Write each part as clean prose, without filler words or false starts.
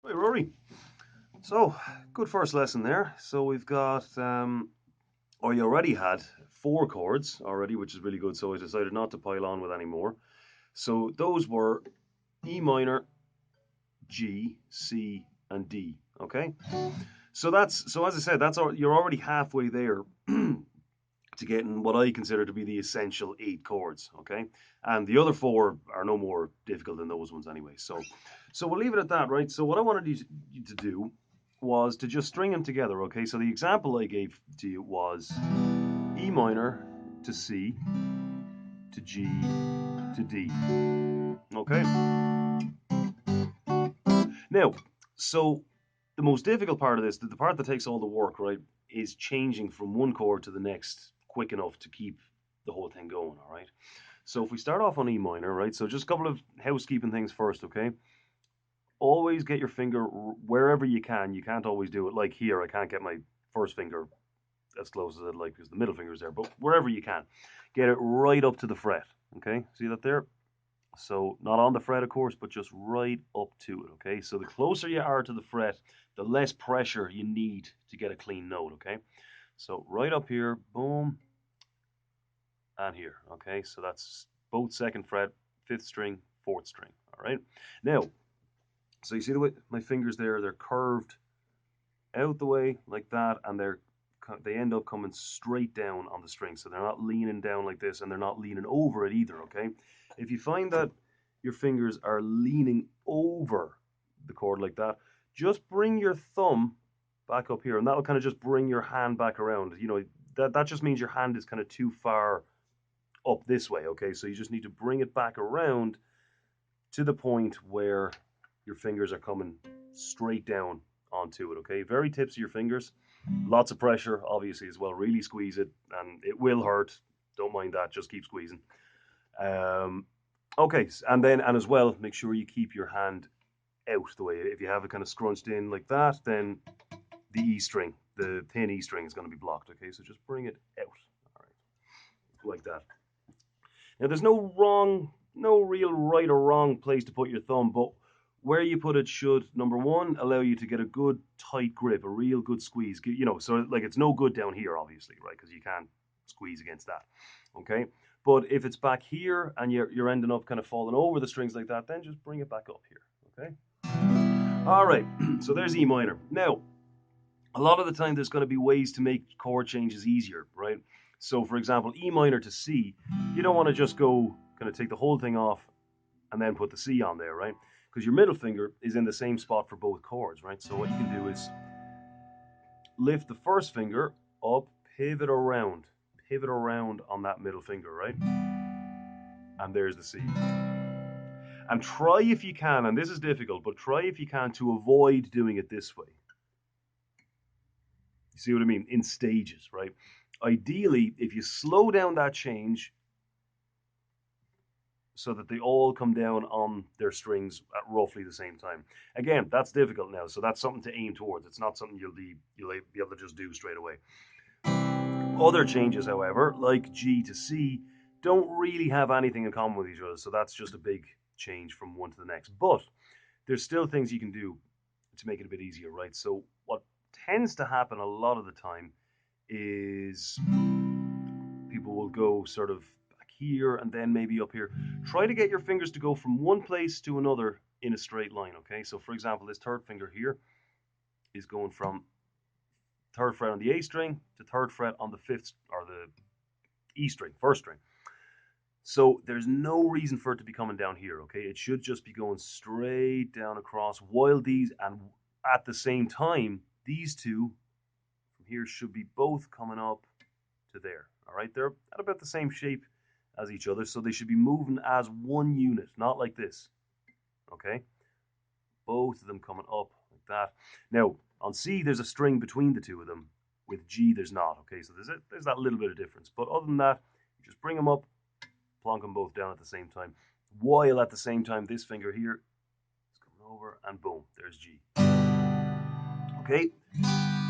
Hi, Rory. So, good first lesson there. So we've got, or you already had four chords already, which is really good. So I decided not to pile on with any more. So those were E minor, G, C, and D. Okay. So as I said, you're already halfway there to getting what I consider to be the essential eight chords. Okay, and the other four are no more difficult than those ones anyway. So we'll leave it at that, right? So what I wanted you to do was to just string them together. Okay, so the example I gave to you was E minor to C to G to D. Okay, now so the most difficult part of this, the part that takes all the work, right, is changing from one chord to the next quick enough to keep the whole thing going. All right. So if we start off on E minor, right? So just a couple of housekeeping things first, okay? Always get your finger wherever you can. You can't always do it like here. I can't get my first finger as close as I'd like because the middle finger's there, but wherever you can, get it right up to the fret, okay? See that there? So not on the fret, of course, but just right up to it, okay? So the closer you are to the fret, the less pressure you need to get a clean note, okay? So right up here, boom, and here, okay? So that's both second fret, fifth string, fourth string, all right? Now, so you see the way my fingers there, they're curved out the way like that, and they end up coming straight down on the string. So they're not leaning down like this, and they're not leaning over it either, okay? If you find that your fingers are leaning over the chord like that, just bring your thumb back up here, and that'll kind of just bring your hand back around. You know, that just means your hand is kind of too far up this way, okay? So you just need to bring it back around to the point where your fingers are coming straight down onto it, okay? Very tips of your fingers. Lots of pressure, obviously, as well. Really squeeze it, and it will hurt. Don't mind that, just keep squeezing. Um, okay, and as well, make sure you keep your hand out the way. If you have it kind of scrunched in like that, then the E string, the thin E string is going to be blocked, okay? So just bring it out, all right, like that. Now, there's no real right or wrong place to put your thumb, but where you put it should, number one, allow you to get a good tight grip, a real good squeeze. You know, so like it's no good down here, obviously, right? Because you can't squeeze against that. Okay. But if it's back here and you're ending up kind of falling over the strings like that, then just bring it back up here. Okay. All right. So there's E minor. Now, a lot of the time there's going to be ways to make chord changes easier, right? So for example, E minor to C, you don't want to just go kind of take the whole thing off and then put the C on there, right? Because your middle finger is in the same spot for both chords, right? So what you can do is lift the first finger up, pivot around on that middle finger, right? And there's the C. And try if you can, and this is difficult, but try if you can to avoid doing it this way. You see what I mean? In stages, right? Ideally, if you slow down that change so that they all come down on their strings at roughly the same time. Again, that's difficult now, so that's something to aim towards. It's not something you'll be able to just do straight away. Other changes, however, like G to C, don't really have anything in common with each other, so that's just a big change from one to the next. But there's still things you can do to make it a bit easier, right? So what tends to happen a lot of the time is people will go sort of back here and then maybe up here. Try to get your fingers to go from one place to another in a straight line, okay? So for example, this third finger here is going from third fret on the A string to third fret on the fifth or the E string, first string. So there's no reason for it to be coming down here, okay? It should just be going straight down across while these, and at the same time, these two from here should be both coming up to there, all right? They're at about the same shape as each other, so they should be moving as one unit, not like this, okay? Both of them coming up like that. Now, on C, there's a string between the two of them. With G, there's not, okay? So there's that little bit of difference. But other than that, you just bring them up, plonk them both down at the same time, while at the same time, this finger here is coming over, and boom, there's G. Okay,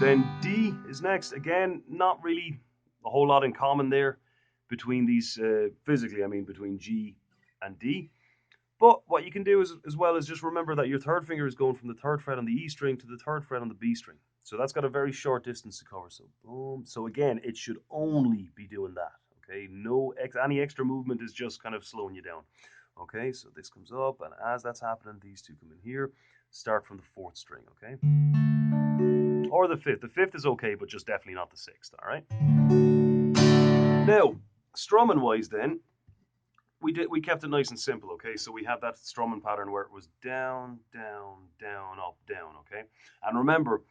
then D is next. Again, not really a whole lot in common there between these, physically, I mean, between G and D. But what you can do as well is just remember that your third finger is going from the third fret on the E string to the third fret on the B string. So that's got a very short distance to cover. So boom. So again, it should only be doing that. Okay, any extra movement is just kind of slowing you down. Okay, so this comes up, and as that's happening, these two come in here. Start from the fourth string. Okay, or the fifth. The fifth is okay, but just definitely not the sixth. All right. Now, strumming wise, then we kept it nice and simple, okay? So we had that strumming pattern where it was down, down, down, up, down, okay? And remember,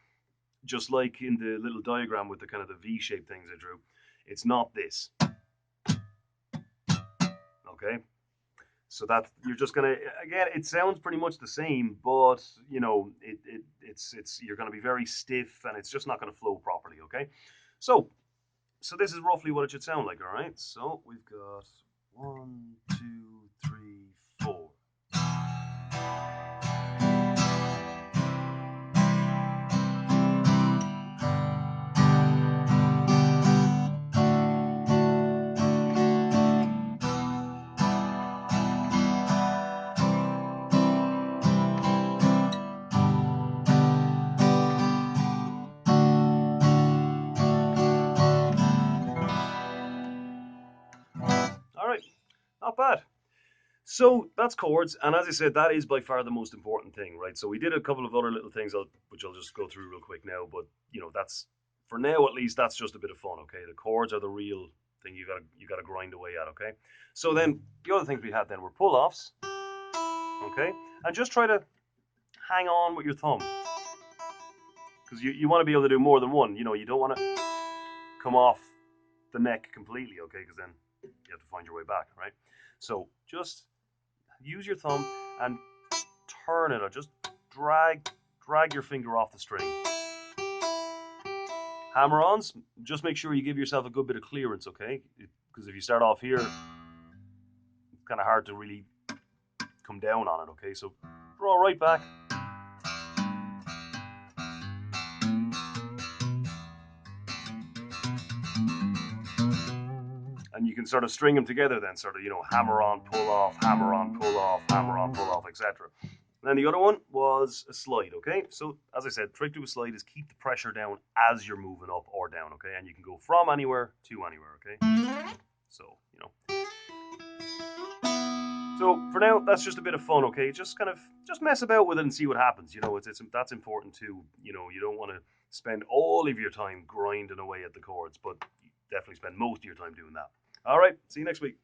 just like in the little diagram with the kind of the V-shaped things I drew, it's not this, okay? So that you're just gonna, again, it sounds pretty much the same, but you know, it's you're gonna be very stiff and it's just not gonna flow properly, okay? So this is roughly what it should sound like, all right? So we've got 1, 2, 3, 4. All right, not bad. So that's chords, and as I said, that is by far the most important thing, right? So we did a couple of other little things, which I'll just go through real quick now. But you know, that's for now at least. That's just a bit of fun, okay? The chords are the real thing you gotta grind away at, okay? So then the other things we had then were pull offs, okay, and just try to hang on with your thumb because you want to be able to do more than one. You know, you don't want to come off the neck completely, okay? Because then you have to find your way back, right? So just use your thumb and turn it, or just drag your finger off the string. Hammer-ons, just make sure you give yourself a good bit of clearance, okay? Because if you start off here, it's kind of hard to really come down on it, okay? So draw right back. And you can sort of string them together then, sort of, you know, hammer on, pull off, hammer on, pull off, hammer on, pull off, etc. And then the other one was a slide, okay? So, as I said, trick to a slide is keep the pressure down as you're moving up or down, okay? And you can go from anywhere to anywhere, okay? So, you know. So, for now, that's just a bit of fun, okay? Just kind of, just mess about with it and see what happens. You know, that's important too. You know, you don't want to spend all of your time grinding away at the chords, but you definitely spend most of your time doing that. All right, see you next week.